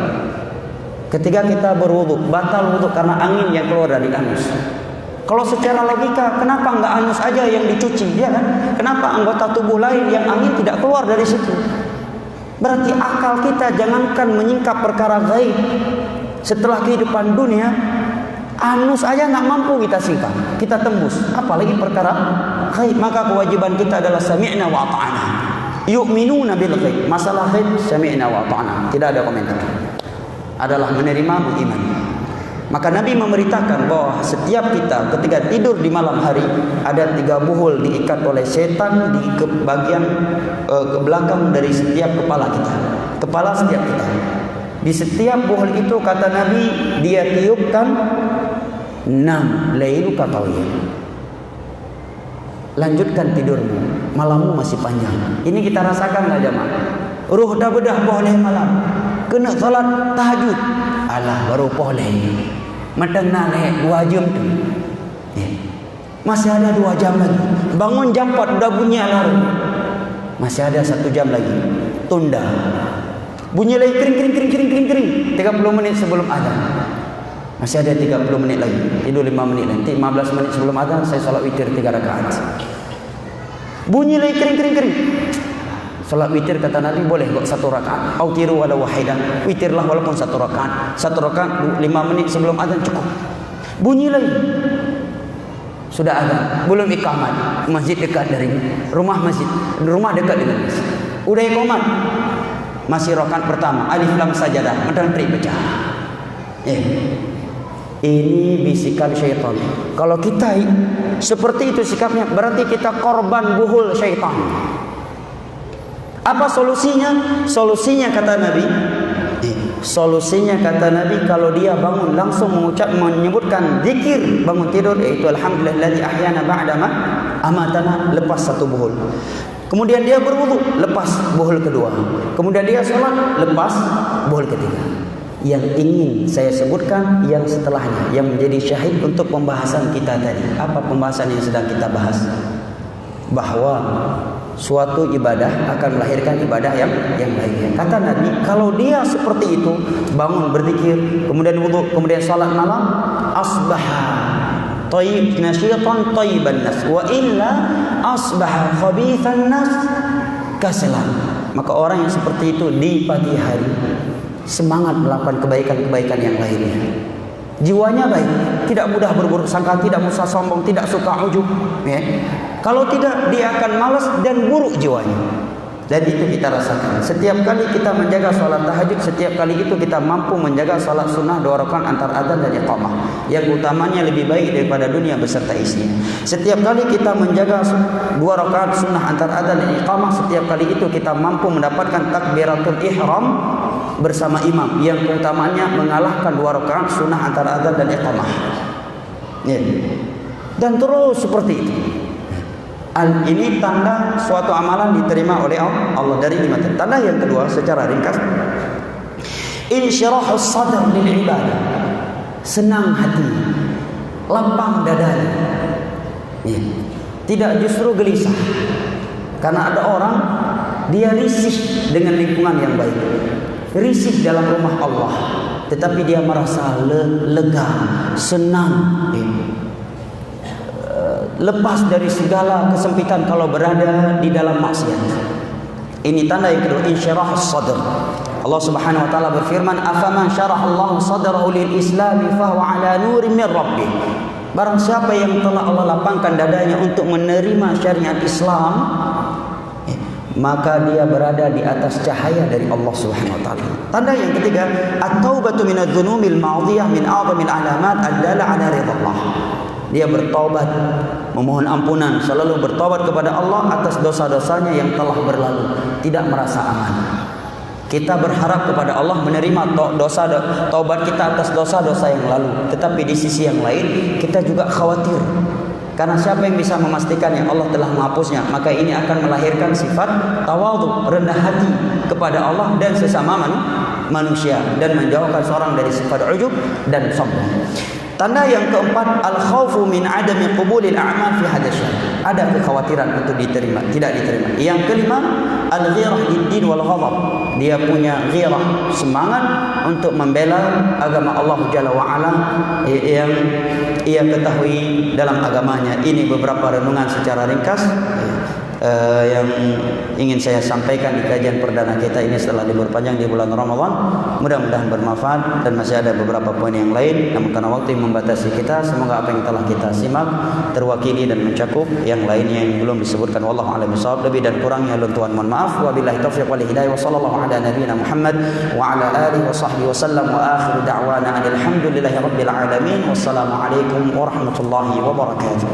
Ketika kita berwudu, batal wudu karena angin yang keluar dari anus. Kalau secara logika, kenapa nggak anus aja yang dicuci, ya kan? Kenapa anggota tubuh lain yang angin tidak keluar dari situ? Berarti akal kita jangankan menyingkap perkara gaib, setelah kehidupan dunia, anus aja nggak mampu kita singkap, kita tembus, apalagi perkara gaib. Maka kewajiban kita adalah sami'na wa ata'na. Yu'minuna bil ghaib. Masalah ghaib sami'na wa ata'na, tidak ada komentar. Adalah menerima, mengimani. Maka Nabi memberitakan bahwa setiap kita ketika tidur di malam hari, ada 3 buhul diikat oleh setan di bagian ke belakang dari setiap kepala kita. Kepala setiap kita. Di setiap buhul itu kata Nabi, dia tiupkan 6 lailuka tawil. Lanjutkan tidurmu, malammu masih panjang. Ini kita rasakan enggak jemaah? Ruh dah bedah boleh malam, kena salat tahajud, alah baru boleh. Matang naik 2 jam tu. Masih ada 2 jam lagi. Bangun jam 4 udah bunyi alarm. Masih ada 1 jam lagi. Tunda. Bunyi lagi kering 30 menit sebelum azan. Masih ada 30 menit lagi. Tidur 5 menit nanti 15 menit sebelum azan saya salat witir 3 rakaat. Bunyi lagi kering. Salat witir kata Nabi boleh kok 1 rakaat. Autiru wala wahidan. Witirlah walaupun 1 rakaat. 1 rakaat 5 menit sebelum azan cukup. Bunyi lagi. Sudah azan, belum iqamat. Masjid dekat dari rumah masjid. Rumah dekat dengan masjid. Udah iqamat. Masih rakaat pertama, alif lam sajadah, matang tri pecah. Ini bisikan syaitan. Kalau kita seperti itu sikapnya, berarti kita korban buhul syaitan. Apa solusinya? Solusinya kata Nabi, kalau dia bangun langsung menyebutkan zikir bangun tidur, yaitu alhamdulillahilladzi ahyana ba'da ma amatana, lepas 1 buhul. Kemudian dia berwudu, lepas bohol kedua. Kemudian dia sholat, lepas bohol ketiga. Yang ingin saya sebutkan yang setelahnya, yang menjadi syahid untuk pembahasan kita tadi. Apa pembahasan yang sedang kita bahas? Bahwa suatu ibadah akan melahirkan ibadah yang lainnya. Kata Nabi, kalau dia seperti itu, bangun berzikir, kemudian wudu, kemudian salat malam, asbaha tayyib nasyitan tayyiban nas, wa illa asbaha khabithan nas kasalan. Maka orang yang seperti itu di pagi hari semangat melakukan kebaikan-kebaikan yang lainnya. Jiwanya baik, tidak mudah berburuk sangka, tidak mudah sombong, tidak suka ujub, ya. Kalau tidak, dia akan malas dan buruk jiwanya. Dan itu kita rasakan. Setiap kali kita menjaga sholat tahajud, setiap kali itu kita mampu menjaga sholat sunnah 2 rakaat antara adzan dan iqamah, yang utamanya lebih baik daripada dunia beserta isinya. Setiap kali kita menjaga 2 rakaat sunnah antara adzan dan iqamah, setiap kali itu kita mampu mendapatkan takbiratul ihram bersama imam, yang utamanya mengalahkan 2 rakaat sunnah antara adzan dan iqamah, ya. Dan terus seperti itu. Ini tanda suatu amalan diterima oleh Allah dari 5 tanda. Yang kedua secara ringkas, insyirahus sadr lil ibadah, senang hati, lapang dadanya, ya. Tidak justru gelisah. Karena ada orang dia risih dengan lingkungan yang baik, risih dalam rumah Allah, tetapi dia merasa lega, senang, ya. Lepas dari segala kesempitan kalau berada di dalam maksiat. Ini tanda yang kedua, insyirahus sadr. Allah Subhanahu wa taala berfirman, afaman syarahallahu sadrahu lil islami fahuwa ala nurin min rabbih. Barang siapa yang telah Allah lapangkan dadanya untuk menerima syariat Islam, maka dia berada di atas cahaya dari Allah Subhanahu wa taala. Tanda yang ketiga, at-taubatu minadz dzunumil ma'dhiyah min a'zamil alamat ad-dalla ala ridallah. Dia bertaubat, memohon ampunan, selalu bertaubat kepada Allah atas dosa-dosanya yang telah berlalu, tidak merasa aman. Kita berharap kepada Allah menerima taubat kita atas dosa-dosa yang lalu, tetapi di sisi yang lain kita juga khawatir. Karena siapa yang bisa memastikan yang Allah telah menghapusnya? Maka ini akan melahirkan sifat tawadhu, rendah hati kepada Allah dan sesama manusia, dan menjauhkan seorang dari sifat ujub dan sombong. Tanda yang keempat, al-khawfu min adami qubulil a'mal fi hadasyah. Ada kekhawatiran untuk diterima, tidak diterima. Yang kelima, al-ghirah lid-din wal ghadab. Dia punya ghirah, semangat untuk membela agama Allah Jalla wa Ala yang ia ketahui dalam agamanya. Ini beberapa renungan secara ringkas yang ingin saya sampaikan di kajian perdana kita ini setelah libur panjang di bulan Ramadan. Mudah-mudahan bermanfaat, dan masih ada beberapa poin yang lain, namun karena waktu yang membatasi kita, semoga apa yang telah kita simak terwakili dan mencakup yang lainnya yang belum disebutkan. Wallahu a'lam bishawab. Lebih dan kurangnya Tuhan mohon maaf. Wabillahi taufiq wal hidayah. Wa sallallahu ala nabiyyina Muhammad wa ala alihi wa sahbihi wasallam, wa akhiru da'wana alhamdulillahi rabbil alamin. Wassalamu alaikum warahmatullahi wabarakatuh.